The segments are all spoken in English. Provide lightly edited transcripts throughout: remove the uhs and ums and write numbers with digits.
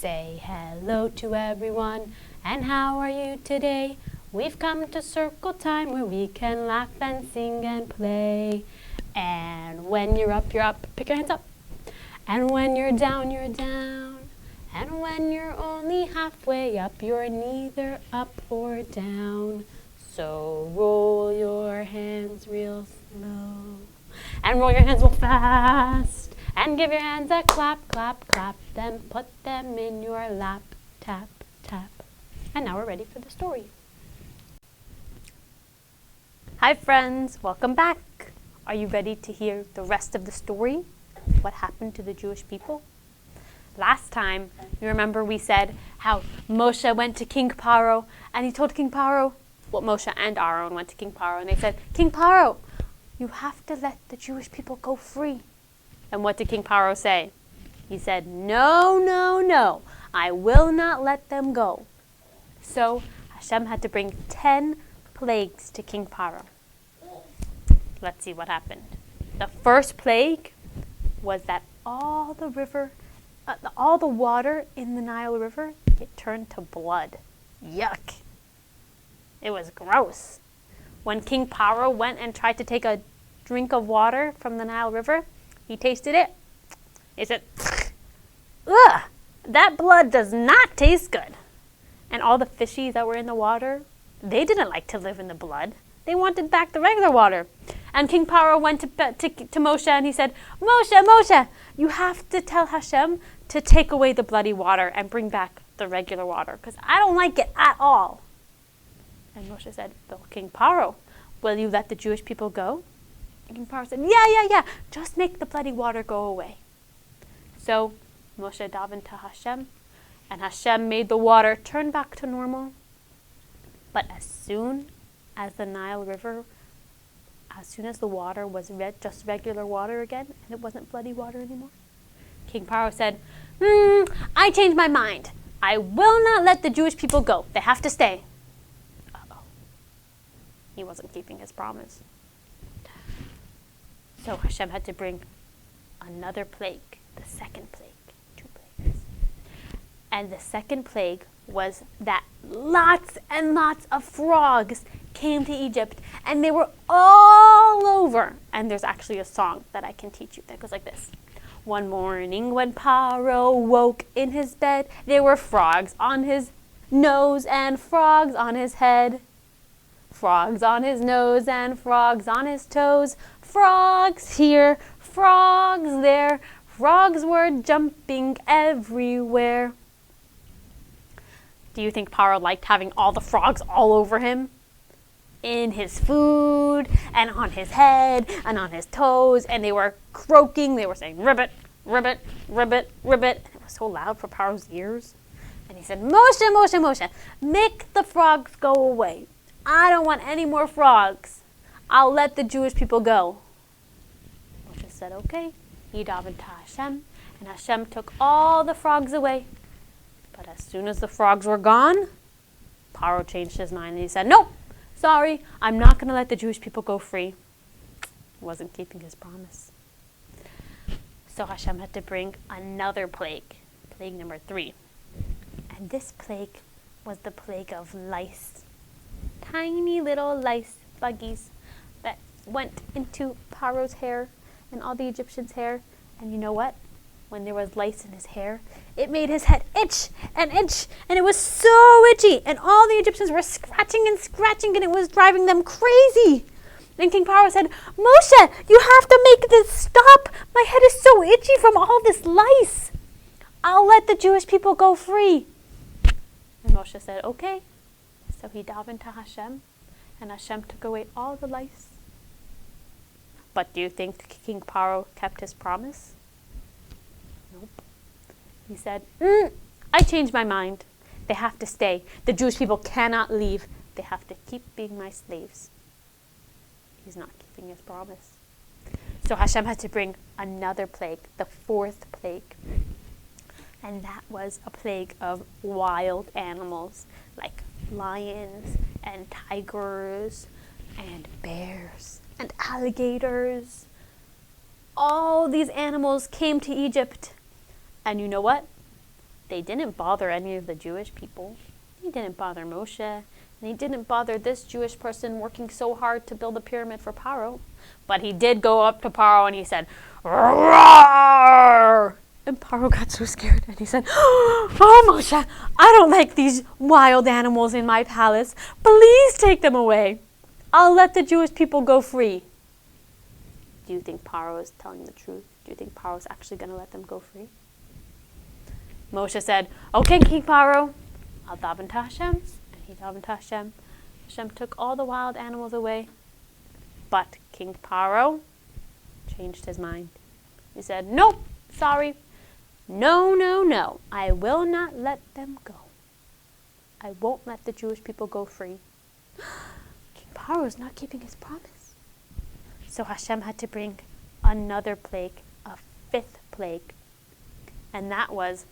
Say hello to everyone, and how are you today? We've come to circle time where we can laugh and sing and play. And when you're up, pick your hands up. And when you're down, you're down. And when you're only halfway up, you're neither up or down. So roll your hands real slow. And roll your hands real fast. And give your hands a clap, clap, clap. Then put them in your lap. Tap, tap. And now we're ready for the story. Hi friends, welcome back. Are you ready to hear the rest of the story? What happened to the Jewish people? Last time, you remember we said how Moshe went to King Paro and he told King Paro, Moshe and Aaron went to King Paro and they said, King Paro, you have to let the Jewish people go free. And what did King Paro say? He said, no, no, no, I will not let them go. So Hashem had to bring 10 plagues to King Paro. Let's see what happened. The first plague was that all the water in the Nile River, it turned to blood. Yuck. It was gross. When King Paro went and tried to take a drink of water from the Nile River, he tasted it. He said, ugh, that blood does not taste good. And all the fishies that were in the water, they didn't like to live in the blood. They wanted back the regular water. And King Paro went to Moshe and he said, Moshe, you have to tell Hashem to take away the bloody water and bring back the regular water, because I don't like it at all. And Moshe said, well, King Paro, will you let the Jewish people go? And King Paro said, yeah, just make the bloody water go away. So Moshe davened to Hashem, and Hashem made the water turn back to normal. But as soon as the Nile River, as soon as the water was just regular water again, and it wasn't bloody water anymore, King Paro said, I changed my mind. I will not let the Jewish people go. They have to stay. Uh-oh. He wasn't keeping his promise. So Hashem had to bring another plague, the second plague, 2 plagues. And the second plague was that lots and lots of frogs came to Egypt, and they were all over. And there's actually a song that I can teach you that goes like this. One morning when Paro woke in his bed, there were frogs on his nose and frogs on his head. Frogs on his nose and frogs on his toes. Frogs here, frogs there. Frogs were jumping everywhere. Do you think Paro liked having all the frogs all over him? In his food, and on his head, and on his toes, and they were croaking, they were saying, ribbit, ribbit, ribbit, ribbit. And it was so loud for Paro's ears. And he said, Moshe, make the frogs go away. I don't want any more frogs. I'll let the Jewish people go. Moshe said, okay. He davened to Hashem, and Hashem took all the frogs away. But as soon as the frogs were gone, Paro changed his mind and he said, nope, sorry, I'm not going to let the Jewish people go free. He wasn't keeping his promise. So Hashem had to bring another plague, plague number 3. And this plague was the plague of lice. Tiny little lice, buggies, that went into Paro's hair and all the Egyptians' hair. And you know what? When there was lice in his hair, it made his head itch, and it was so itchy, and all the Egyptians were scratching, and it was driving them crazy. And King Paro said, Moshe, you have to make this stop. My head is so itchy from all this lice. I'll let the Jewish people go free. And Moshe said, okay. So he davened to Hashem, and Hashem took away all the lice. But do you think King Paro kept his promise? Nope. He said, I changed my mind. They have to stay. The Jewish people cannot leave. They have to keep being my slaves. He's not keeping his promise. So Hashem had to bring another plague, the 4th plague. And that was a plague of wild animals, like lions and tigers and bears and alligators. All these animals came to Egypt. And you know what? they didn't bother any of the Jewish people. He didn't bother Moshe. And he didn't bother this Jewish person working so hard to build a pyramid for Paro. But he did go up to Paro and he said, "Roar!" And Paro got so scared and he said, "Oh, Moshe, I don't like these wild animals in my palace. Please take them away. I'll let the Jewish people go free." Do you think Paro is telling the truth? Do you think Paro is actually going to let them go free? Moshe said, "Okay, King Paro, I'll daven to Hashem." And he davened to Hashem. Hashem took all the wild animals away. But King Paro changed his mind. He said, "Nope, sorry. No, no, no. I will not let them go. I won't let the Jewish people go free." King Paro is not keeping his promise. So Hashem had to bring another plague, a fifth plague. And that was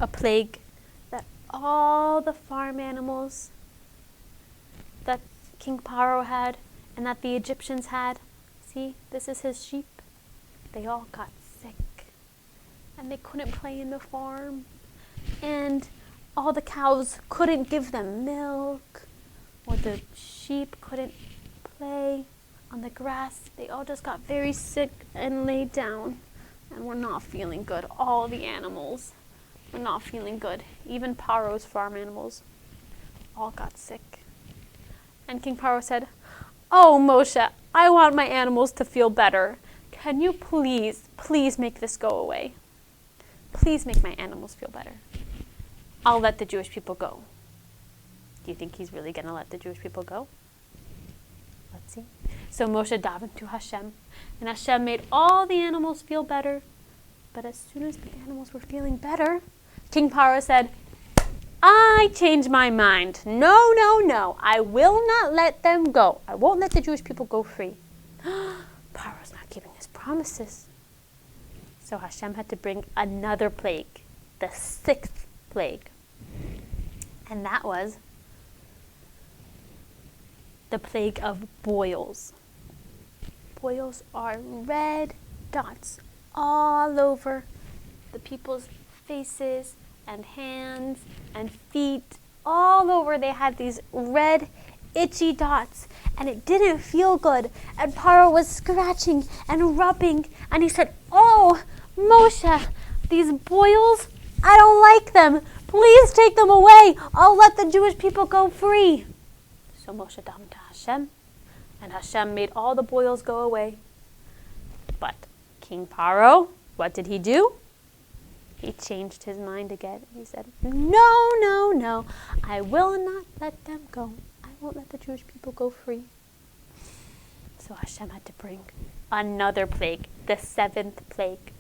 a plague that all the farm animals that King Paro had and that the Egyptians had, see, this is his sheep, they all got sick. And they couldn't play in the farm. And all the cows couldn't give them milk. Or the sheep couldn't play on the grass. They all just got very sick and laid down. And were not feeling good. All the animals were not feeling good. Even Paro's farm animals all got sick. And King Paro said, "Oh, Moshe, I want my animals to feel better. Can you please make this go away? Please make my animals feel better. I'll let the Jewish people go." Do you think he's really going to let the Jewish people go? Let's see. So Moshe davened to Hashem, and Hashem made all the animals feel better. But as soon as the animals were feeling better, King Paro said, "I changed my mind. No, no, no. I will not let them go. I won't let the Jewish people go free." Paro's not keeping his promises. So Hashem had to bring another plague, the sixth plague. And that was the plague of boils. Boils are red dots all over the people's faces and hands and feet. All over they had these red, itchy dots, and it didn't feel good. And Paro was scratching and rubbing, and he said, "Oh, Moshe, these boils, I don't like them. Please take them away. I'll let the Jewish people go free." So Moshe davened to Hashem, and Hashem made all the boils go away. But King Paro, what did he do? He changed his mind again. He said, "No, no, no. I will not let them go. I won't let the Jewish people go free." So Hashem had to bring another plague, the seventh plague.